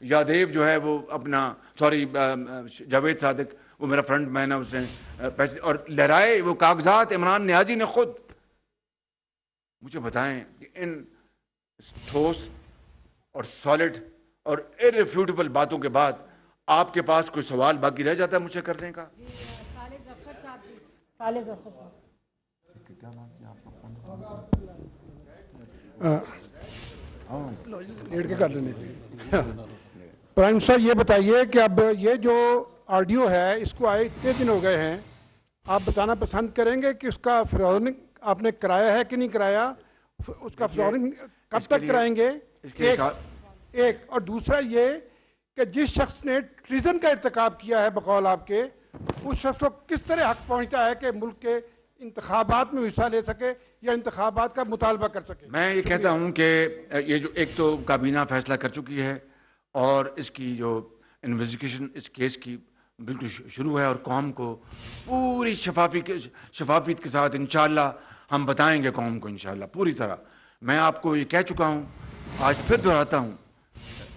یادیو جو ہے وہ اپنا سوری جاوید صادق وہ میرا فرنٹ مین ہے، اس نے پیسے اور لہرائے وہ کاغذات عمران نیازی نے خود. مجھے بتائیں کہ ان ٹھوس اور سالڈ اور irrefutable باتوں کے بعد آپ کے پاس کوئی سوال باقی رہ جاتا ہے مجھ سے کرنے کا؟ لیٹ کے کر لینے. پرائم منسٹر یہ بتائیے کہ اب یہ جو آڈیو ہے اس کو آئے اتنے دن ہو گئے ہیں، آپ بتانا پسند کریں گے کہ اس کا فرورنگ آپ نے کرایا ہے کہ نہیں کرایا؟ اس کا فرورنگ کب تک کرائیں گے؟ ایک اور دوسرا یہ کہ جس شخص نے ٹریزن کا ارتکاب کیا ہے بقول آپ کے، اس شخص کو کس طرح حق پہنچتا ہے کہ ملک کے انتخابات میں حصہ لے سکے یا انتخابات کا مطالبہ کر سکے؟ میں یہ کہتا ہوں کہ یہ جو ایک تو کابینہ فیصلہ کر چکی ہے اور اس کی جو انویسٹیگیشن اس کیس کی بالکل شروع ہے، اور قوم کو پوری شفافیت کے ساتھ انشاءاللہ ہم بتائیں گے قوم کو انشاءاللہ پوری طرح. میں آپ کو یہ کہہ چکا ہوں، آج پھر دہراتا ہوں،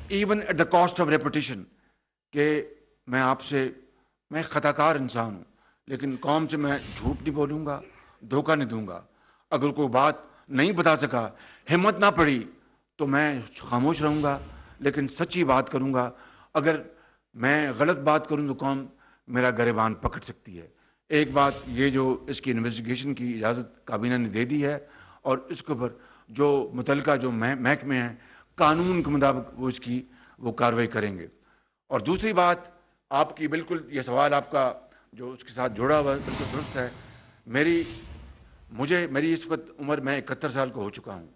even at the cost of reputation, کہ میں خطا کار انسان ہوں، لیکن قوم سے میں جھوٹ نہیں بولوں گا، دھوکہ نہیں دوں گا. اگر کوئی بات نہیں بتا سکا، ہمت نہ پڑی، تو میں خاموش رہوں گا، لیکن سچی بات کروں گا. اگر میں غلط بات کروں تو قوم میرا گریبان پکڑ سکتی ہے. ایک بات یہ جو اس کی انویسٹیگیشن کی اجازت کابینہ نے دے دی ہے، اور اس کے اوپر جو متعلقہ جو محکمے ہیں قانون کے مطابق وہ کارروائی کریں گے. اور دوسری بات آپ کی بالکل یہ سوال آپ کا جو اس کے ساتھ جوڑا ہوا بالکل درست ہے. میری اس وقت عمر میں 71 سال کا ہو چکا ہوں.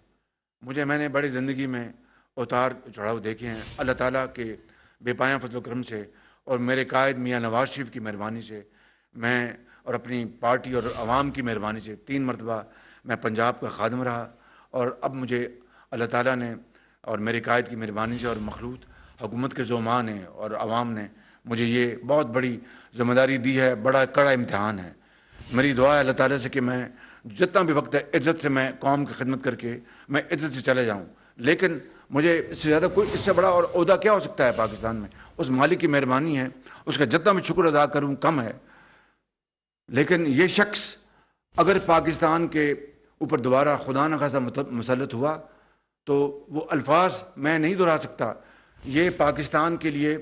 میں نے بڑی زندگی میں اتار چڑھاؤ دیکھے ہیں. اللہ تعالیٰ کے بے پایاں فضل و کرم سے اور میرے قائد میاں نواز شریف کی مہربانی سے میں اور اپنی پارٹی اور عوام کی مہربانی سے 3 مرتبہ میں پنجاب کا خادم رہا. اور اب مجھے اللہ تعالیٰ نے اور میرے قائد کی مہربانی سے اور مخلوط حکومت کے زعماء نے اور عوام نے مجھے یہ بہت بڑی ذمہ داری دی ہے. بڑا کڑا امتحان ہے. میری دعا ہے اللہ تعالیٰ سے کہ میں جتنا بھی وقت ہے عزت سے میں قوم کی خدمت کر کے میں عزت سے چلے جاؤں. لیکن مجھے اس سے زیادہ اس سے بڑا اور عہدہ کیا ہو سکتا ہے پاکستان میں؟ اس مالک کی مہربانی ہے، اس کا جتنا میں شکر ادا کروں کم ہے. لیکن یہ شخص اگر پاکستان کے اوپر دوبارہ خدا نخواستہ مسلط ہوا تو وہ الفاظ میں نہیں دہرا سکتا. یہ پاکستان کے لیے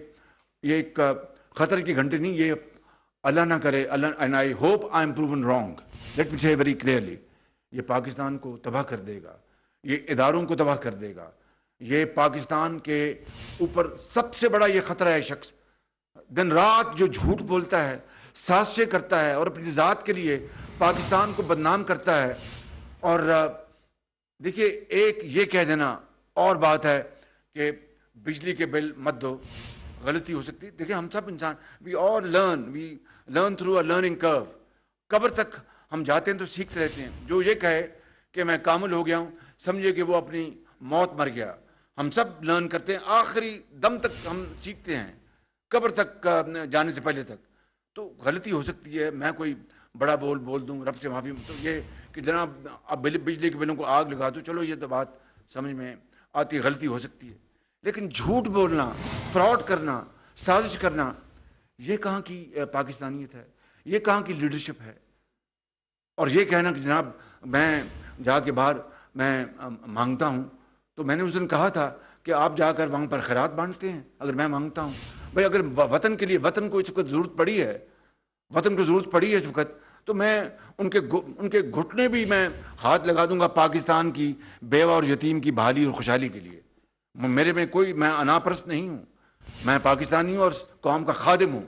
یہ ایک خطر کی گھنٹی نہیں، یہ اللہ نہ کرے and I hope I am proven wrong, let me سے ویری کلیئرلی، یہ پاکستان کو تباہ کر دے گا، یہ اداروں کو تباہ کر دے گا. یہ پاکستان کے اوپر سب سے بڑا یہ خطرہ ہے. شخص دن رات جو جھوٹ بولتا ہے، سازشیں کرتا ہے اور اپنی ذات کے لیے پاکستان کو بدنام کرتا ہے. اور دیکھیے ایک یہ کہہ دینا اور بات ہے کہ بجلی کے بل مت دو، غلطی ہو سکتی. دیکھیں ہم سب انسان we learn through a learning curve. قبر تک ہم جاتے ہیں تو سیکھتے رہتے ہیں. جو یہ کہے کہ میں کامل ہو گیا ہوں سمجھے کہ وہ اپنی موت مر گیا. ہم سب لرن کرتے ہیں، آخری دم تک ہم سیکھتے ہیں، قبر تک جانے سے پہلے تک. تو غلطی ہو سکتی ہے، میں کوئی بڑا بول دوں رب سے معافی. تو یہ کہ جناب اب بجلی کے بلوں کو آگ لگا دو، چلو یہ تو بات سمجھ میں آتی، غلطی ہو سکتی ہے. لیکن جھوٹ بولنا، فراڈ کرنا، سازش کرنا، یہ کہاں کی پاکستانیت ہے؟ یہ کہاں کی لیڈرشپ ہے؟ اور یہ کہنا کہ جناب میں جا کے باہر میں مانگتا ہوں، تو میں نے اس دن کہا تھا کہ آپ جا کر وہاں پر خیرات بانٹتے ہیں اگر میں مانگتا ہوں. بھائی اگر وطن کے لیے، وطن کو اس وقت ضرورت پڑی ہے، وطن کو ضرورت پڑی ہے اس وقت، تو میں ان کے گھٹنے بھی میں ہاتھ لگا دوں گا پاکستان کی بیوہ اور یتیم کی بحالی اور خوشحالی کے لیے. میرے میں کوئی، میں اناپرست نہیں ہوں، میں پاکستانی ہوں اور قوم کا خادم ہوں.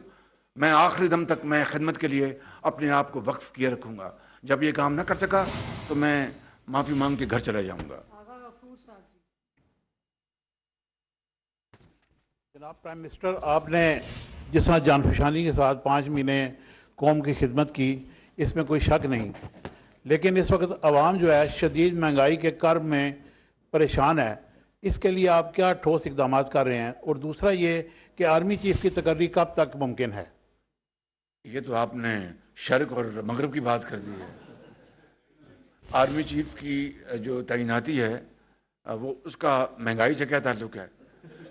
میں آخری دم تک میں خدمت کے لیے اپنے آپ کو وقف کیے رکھوں گا. جب یہ کام نہ کر سکا تو میں معافی مانگ کے گھر چلا جاؤں گا. جناب پرائم منسٹر، آپ نے جس طرح جان فشانی کے ساتھ 5 مہینے قوم کی خدمت کی، اس میں کوئی شک نہیں، لیکن اس وقت عوام جو ہے شدید مہنگائی کے کرب میں پریشان ہے. اس کے لیے آپ کیا ٹھوس اقدامات کر رہے ہیں؟ اور دوسرا یہ کہ آرمی چیف کی تقرری کب تک ممکن ہے؟ یہ تو آپ نے شرق اور مغرب کی بات کر دی ہے. آرمی چیف کی جو تعیناتی ہے وہ اس کا مہنگائی سے کیا تعلق ہے؟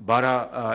12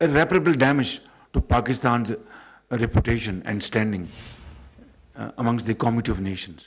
irreparable damage to Pakistan's reputation and standing amongst the community of nations.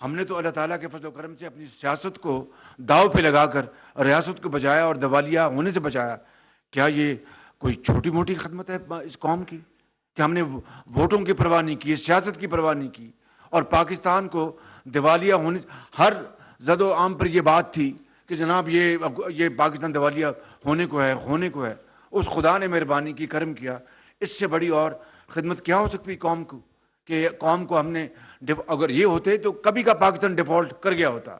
ہم نے تو اللہ تعالیٰ کے فضل و کرم سے اپنی سیاست کو داؤ پہ لگا کر ریاست کو بچایا اور دیوالیہ ہونے سے بچایا. کیا یہ کوئی چھوٹی موٹی خدمت ہے اس قوم کی کہ ہم نے ووٹوں کی پرواہ نہیں کی, سیاست کی پرواہ نہیں کی, اور پاکستان کو دیوالیہ ہونے, ہر زد و عام پر یہ بات تھی کہ جناب یہ پاکستان دیوالیہ ہونے کو ہے. اس خدا نے مہربانی کی, کرم کیا. اس سے بڑی اور خدمت کیا ہو سکتی قوم کو کہ قوم کو ہم نے, اگر یہ ہوتے تو کبھی کا پاکستان ڈیفالٹ کر گیا ہوتا.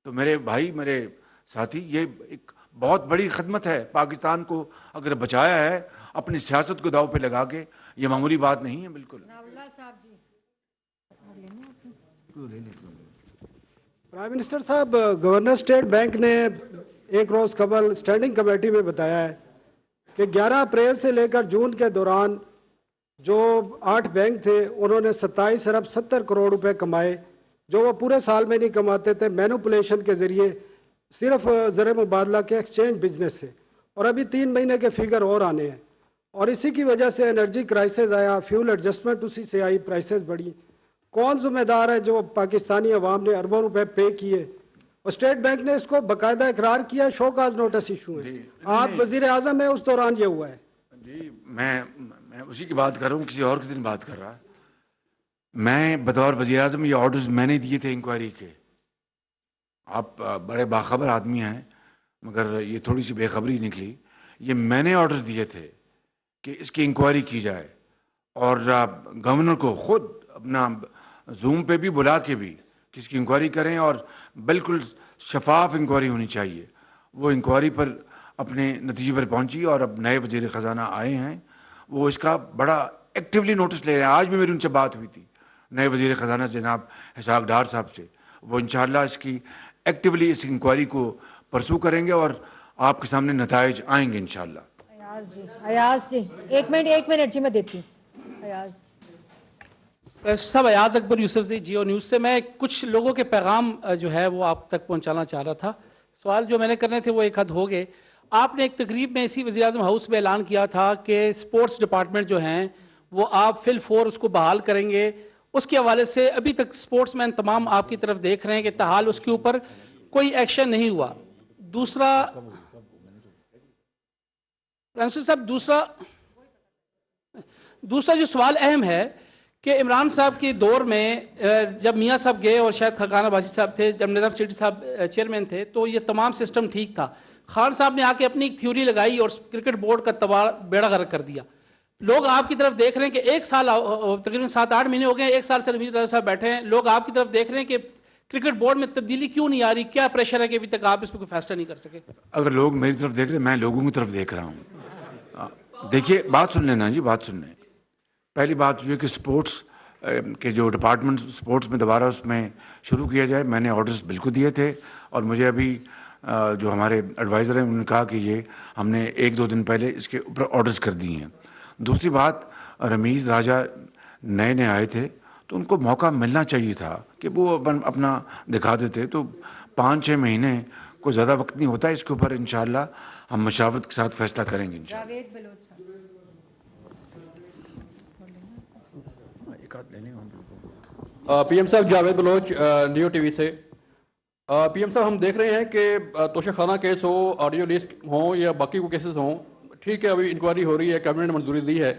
تو میرے بھائی, میرے ساتھی, یہ ایک بہت بڑی خدمت ہے. پاکستان کو اگر بچایا ہے اپنی سیاست کو داؤ پہ لگا کے, یہ معمولی بات نہیں ہے بالکل. پرائم منسٹر صاحب, گورنر اسٹیٹ بینک نے ایک روز قبل اسٹینڈنگ کمیٹی میں بتایا ہے کہ 11 اپریل سے لے کر جون کے دوران جو 8 بینک تھے انہوں نے 27 ارب 70 کروڑ روپے کمائے, جو وہ پورے سال میں نہیں کماتے تھے, مینوپولیشن کے ذریعے صرف زر مبادلہ کے ایکسچینج بزنس سے. اور ابھی 3 مہینے کے فگر اور آنے ہیں, اور اسی کی وجہ سے انرجی کرائسس آیا, فیول ایڈجسٹمنٹ اسی سے آئی, پرائسز بڑھی. کون ذمہ دار ہے جو پاکستانی عوام نے اربوں روپے پے کیے؟ اور اسٹیٹ بینک نے اس کو باقاعدہ اقرار کیا, شو کاز نوٹس ایشو ہے. آپ وزیر اعظم ہیں, اس دوران یہ ہوا ہے. جی میں اسی کی بات کر رہا ہوں, کسی اور کے دن بات کر رہا. میں بطور وزیر اعظم یہ آرڈرز میں نے دیے تھے انکوائری کے. آپ بڑے باخبر آدمی ہیں مگر یہ تھوڑی سی بے خبری نکلی. یہ میں نے آرڈرز دیے تھے کہ اس کی انکوائری کی جائے, اور گورنر کو خود اپنا زوم پہ بھی بلا کے بھی کس کی انکوائری کریں, اور بالکل شفاف انکوائری ہونی چاہیے. وہ انکوائری پر اپنے نتیجے پر پہنچی, اور اب نئے وزیر خزانہ آئے ہیں, وہ اس کا بڑا ایکٹیولی نوٹس لے رہے ہیں. آج بھی میری ان سے بات ہوئی تھی نئے وزیر خزانہ جناب اسحاق ڈار صاحب سے. وہ انشاءاللہ اس کی ایکٹیولی اس انکوائری کو پرسو کریں گے, اور آپ کے سامنے نتائج آئیں گے انشاءاللہ. ایاز جی 1 منٹ جی میں دیتی ہوں. ایاز صاحب, ایاز اکبر یوسف جی, جیو نیوز سے. میں کچھ لوگوں کے پیغام جو ہے وہ آپ تک پہنچانا چاہ رہا تھا. سوال جو میں نے کرنے تھے وہ ایک حد ہو گئے. آپ نے ایک تقریب میں اسی وزیر اعظم ہاؤس میں اعلان کیا تھا کہ سپورٹس ڈپارٹمنٹ جو ہیں وہ آپ فل فور اس کو بحال کریں گے. اس کے حوالے سے ابھی تک سپورٹس مین تمام آپ کی طرف دیکھ رہے ہیں کہ تاحال اس کے اوپر کوئی ایکشن نہیں ہوا. دوسرا صاحب, دوسرا جو سوال اہم ہے کہ عمران صاحب کے دور میں جب میاں صاحب گئے اور شاید خاقان عباسی صاحب تھے, جب نظام سیٹھی صاحب چیئرمین تھے, تو یہ تمام سسٹم ٹھیک تھا. خان صاحب نے آ کے اپنی ایک تھیوری لگائی اور کرکٹ بورڈ کا بیڑا غرق کر دیا. لوگ آپ کی طرف دیکھ رہے ہیں کہ 1 سال, تقریباً 7-8 مہینے ہو گئے, 1 سال سے رمیز رضا صاحب بیٹھے ہیں. لوگ آپ کی طرف دیکھ رہے ہیں کہ کرکٹ بورڈ میں تبدیلی کیوں نہیں آ رہی, کیا پریشر ہے کہ ابھی تک آپ اس پہ کوئی فیصلہ نہیں کر سکے؟ اگر لوگ میری طرف دیکھ رہے ہیں, میں لوگوں کی طرف دیکھ رہا ہوں. دیکھیے, بات سن لینا جی, بات سن لیں. پہلی بات یہ کہ سپورٹس کے جو ڈپارٹمنٹ سپورٹس میں دوبارہ اس میں شروع کیا جائے, میں نے آرڈرز بالکل دیے تھے, اور مجھے ابھی جو ہمارے ایڈوائزر ہیں انہوں نے کہا کہ یہ ہم نے 1-2 دن پہلے اس کے اوپر آرڈرز کر دیے ہیں. دوسری بات, رمیز راجہ نئے آئے تھے تو ان کو موقع ملنا چاہیے تھا کہ وہ اپنا دکھا دیتے. تو 5-6 مہینے کوئی زیادہ وقت نہیں ہوتا. اس کے اوپر انشاءاللہ ہم مشاورت کے ساتھ فیصلہ کریں گے انشاءاللہ. پی ایم صاحب, Javed Baloch, new T V سے. پی ایم صاحب, ہم دیکھ رہے ہیں کہ توشہ خانہ کیس ہو, آڈیو لیک ہوں یا باقی کو کیسز ہوں, ٹھیک ہے ابھی انکوائری ہو رہی ہے, کیبنٹ نے منظوری دی ہے,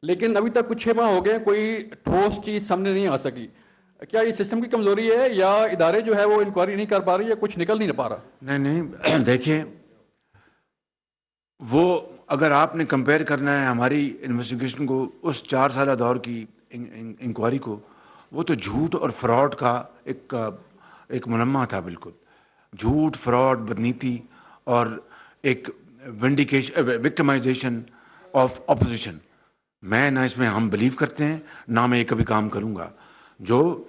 لیکن ابھی تک کچھ 6 ماہ ہو گئے, کوئی ٹھوس چیز سامنے نہیں آ سکی. کیا یہ سسٹم کی کمزوری ہے یا ادارے جو ہے وہ انکوائری نہیں کر پا رہی, یا کچھ نکل نہیں پا رہا؟ نہیں, دیکھیں, وہ اگر آپ نے کمپیئر کرنا ہے ہماری انویسٹیگیشن کو اس 4 سالہ دور کی انکوائری کو, وہ تو جھوٹ اور فراڈ کا ایک منمہ تھا. بالکل جھوٹ, فراڈ, بدنیتی اور ایک وکٹمائزیشن آف اپوزیشن. میں نہ اس میں ہم بلیو کرتے ہیں, نہ میں یہ کبھی کام کروں گا. جو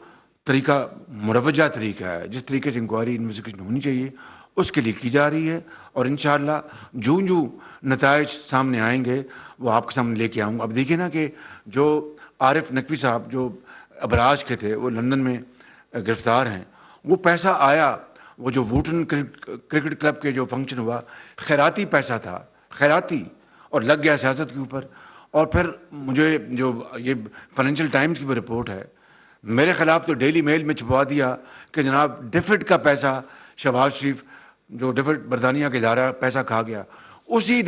طریقہ مروجہ طریقہ ہے, جس طریقے سے انکوائری انویسٹیگیشن ہونی چاہیے, اس کے لیے کی جا رہی ہے, اور انشاءاللہ جو نتائج سامنے آئیں گے وہ آپ کے سامنے لے کے آؤں گا. اب دیکھیے نا کہ جو عارف نقوی صاحب جو ابراج کے تھے, وہ لندن میں گرفتار ہیں. وہ پیسہ آیا, وہ جو ووٹن کرکٹ کلب کے جو فنکشن ہوا, خیراتی پیسہ تھا, خیراتی, اور لگ گیا سیاست کے اوپر. اور پھر مجھے جو یہ فائنینشیل ٹائمز کی وہ رپورٹ ہے, میرے خلاف تو ڈیلی میل میں چھپوا دیا کہ جناب ڈیفڈ کا پیسہ شہباز شریف جو ڈیفڈ برطانیہ کا ادارہ پیسہ کھا گیا. اسی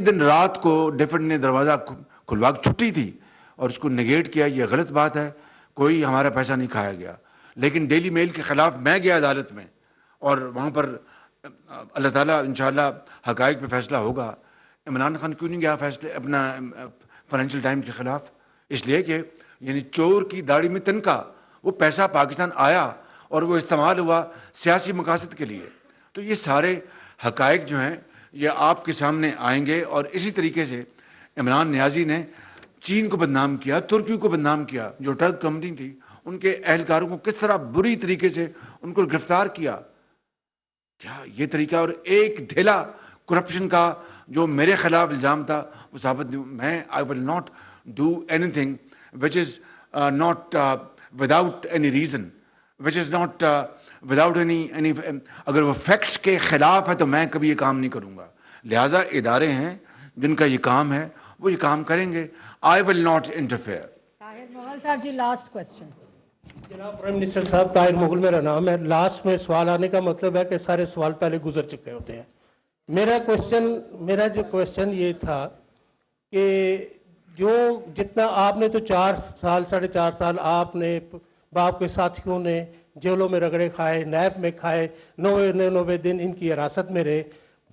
دن رات کو ڈیفڈ نے دروازہ کھلوا کے چھٹی تھی اور اس کو نگیٹ کیا. یہ غلط بات ہے, کوئی ہمارا پیسہ نہیں کھایا گیا. لیکن ڈیلی میل کے خلاف میں گیا عدالت میں اور وہاں پر اللہ تعالیٰ انشاءاللہ حقائق پہ فیصلہ ہوگا. عمران خان کیوں نہیں گیا فیصلے اپنا فائنینشیل ٹائمز کے خلاف؟ اس لیے کہ یعنی چور کی داڑھی میں تنکا, وہ پیسہ پاکستان آیا اور وہ استعمال ہوا سیاسی مقاصد کے لیے. تو یہ سارے حقائق جو ہیں یہ آپ کے سامنے آئیں گے. اور اسی طریقے سے عمران نیازی نے چین کو بدنام کیا, ترکی کو بدنام کیا, جو ٹرک کمپنی تھی ان کے اہلکاروں کو کس طرح بری طریقے سے ان کو گرفتار کیا. کیا یہ طریقہ؟ اور ایک دھیلا کرپشن کا جو میرے خلاف الزام تھا وہ ثابت نہیں. میں I will not do anything which is not without any reason, which is not without any اگر وہ فیکٹس کے خلاف ہے تو میں کبھی یہ کام نہیں کروں گا. لہٰذا ادارے ہیں جن کا یہ کام ہے وہ یہ کام کریں گے. I will not interfere. Tahir Mughal صاحب جی لاسٹ کوشچن. جناب پرائم منسٹر صاحب, طاہر مغل میرا نام ہے. لاسٹ میں سوال آنے کا مطلب ہے کہ سارے سوال پہلے گزر چکے ہوتے ہیں. میرا جو کوشچن یہ تھا کہ جو جتنا آپ نے تو 4 سال 4.5 سال آپ نے باپ کے ساتھیوں نے جیلوں میں رگڑے کھائے, نیب میں کھائے, 90 دن ان کی حراست میں رہے.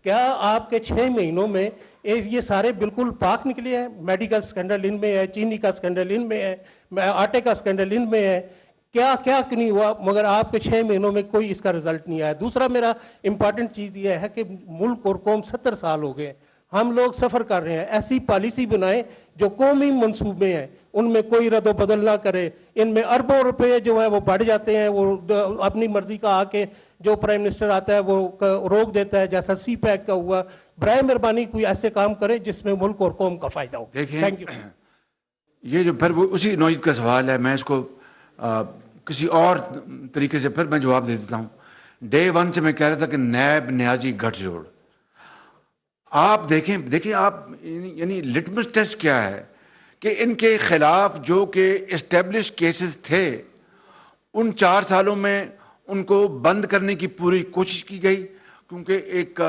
کیا آپ کے 6 مہینوں میں یہ سارے بالکل پاک نکلے ہیں؟ میڈیکل سکینڈل ان میں ہے, چینی کا سکینڈل ان میں ہے, آٹے کا سکینڈل ان میں ہے. کیا نہیں ہوا مگر آپ کے 6 مہینوں میں کوئی اس کا رزلٹ نہیں آیا. دوسرا میرا امپورٹنٹ چیز یہ ہے کہ ملک اور قوم 70 سال ہو گئے, ہم لوگ سفر کر رہے ہیں. ایسی پالیسی بنائیں جو قومی منصوبے ہیں ان میں کوئی رد و بدل نہ کرے. ان میں اربوں روپے جو ہیں وہ بڑھ جاتے ہیں, وہ اپنی مرضی کا آ کے جو پرائم منسٹر آتا ہے وہ روک دیتا ہے, جیسا سی پیک کا ہوا. برائے مہربانی کوئی ایسے کام کرے جس میں ملک اور قوم کا فائدہ ہو. Thank you. یہ جو پھر وہ اسی نوعیت کا سوال ہے, میں اس کو کسی اور طریقے سے پھر میں جواب دے دیتا ہوں. ڈے 1 سے میں کہہ رہا تھا کہ نیب نیازی گٹھ جوڑ. آپ دیکھیں آپ یعنی لٹمس ٹیسٹ کیا ہے کہ ان کے خلاف جو کہ اسٹیبلش کیسز تھے ان 4 سالوں میں ان کو بند کرنے کی پوری کوشش کی گئی, کیونکہ ایک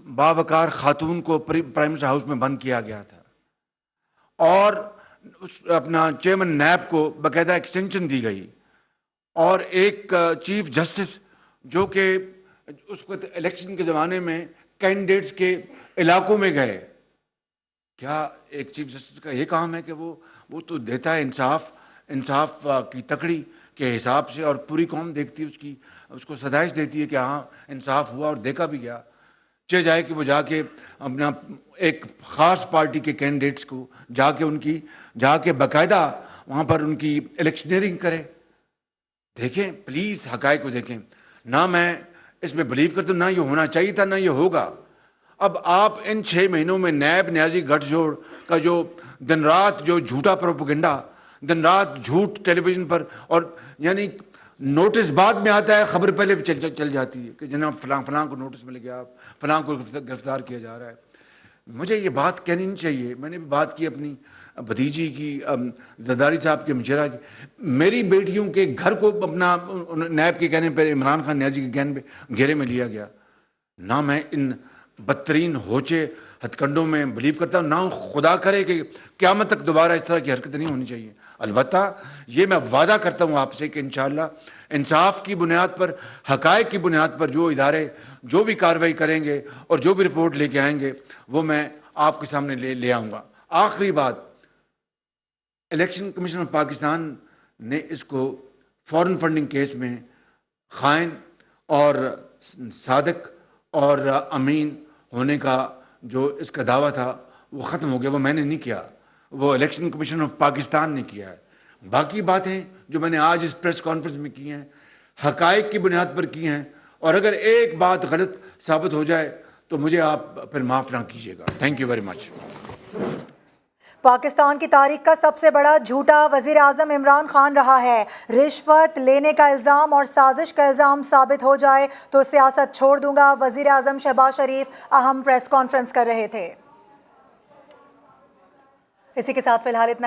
باوقار خاتون کو پرائم منسٹر ہاؤس میں بند کیا گیا تھا اور اپنا چیئرمین نیب کو باقاعدہ ایکسٹینشن دی گئی, اور ایک چیف جسٹس جو کہ اس وقت الیکشن کے زمانے میں کینڈیڈیٹس کے علاقوں میں گئے. کیا ایک چیف جسٹس کا یہ کام ہے کہ وہ تو دیتا ہے انصاف کی تکڑی کے حساب سے, اور پوری قوم دیکھتی ہے اس کو ستائش دیتی ہے کہ ہاں انصاف ہوا اور دیکھا بھی گیا. چاہے جائے کہ وہ جا کے اپنا ایک خاص پارٹی کے کینڈیڈیٹس کو جا کے باقاعدہ وہاں پر ان کی الیکشنئرنگ کرے. دیکھیں پلیز حقائق کو دیکھیں. نہ میں اس میں بلیو کرتا ہوں, نہ یہ ہونا چاہیے تھا, نہ یہ ہوگا. اب آپ ان 6 مہینوں میں نیب نیازی گٹھ جوڑ کا جو دن رات جو جھوٹا پروپیگنڈا, دن رات جھوٹ ٹیلی ویژن پر, اور یعنی نوٹس بعد میں آتا ہے, خبر پہلے بھی چل جاتی ہے کہ جناب فلاں کو نوٹس مل گیا, فلاں کو گرفتار کیا جا رہا ہے. مجھے یہ بات کہنی نہیں چاہیے. میں نے بھی بات کی اپنی بھتیجی کی, زرداری صاحب کے مشیرہ کی. میری بیٹیوں کے گھر کو اپنا نیب کے کہنے پہ, عمران خان نیازی کے کہنے پہ گھیرے میں لیا گیا. نہ میں ان بدترین ہوچے ہتھ کنڈوں میں بلیو کرتا ہوں, نہ خدا کرے کہ قیامت تک دوبارہ اس طرح کی حرکت نہیں ہونی چاہیے. البتہ یہ میں وعدہ کرتا ہوں آپ سے کہ انشاءاللہ انصاف کی بنیاد پر, حقائق کی بنیاد پر جو ادارے جو بھی کارروائی کریں گے اور جو بھی رپورٹ لے کے آئیں گے وہ میں آپ کے سامنے لے آؤں گا. آخری بات, الیکشن کمیشن آف پاکستان نے اس کو فورن فنڈنگ کیس میں خائن اور صادق اور امین ہونے کا جو اس کا دعویٰ تھا وہ ختم ہو گیا. وہ میں نے نہیں کیا, وہ الیکشن کمیشن آف پاکستان نے کیا ہے. باقی باتیں جو میں نے آج اس پریس کانفرنس میں کی ہیں حقائق کی بنیاد پر کی ہیں, اور اگر ایک بات غلط ثابت ہو جائے تو مجھے آپ پھر معاف نہ کیجیے گا. Thank you very much. Pakistan کی تاریخ کا سب سے بڑا جھوٹا وزیر اعظم عمران خان رہا ہے. رشوت لینے کا الزام اور سازش کا الزام ثابت ہو جائے تو سیاست چھوڑ دوں گا, وزیر اعظم شہباز شریف اہم پریس کانفرنس کر رہے تھے. اسی کے ساتھ فی الحال اتنا ہی.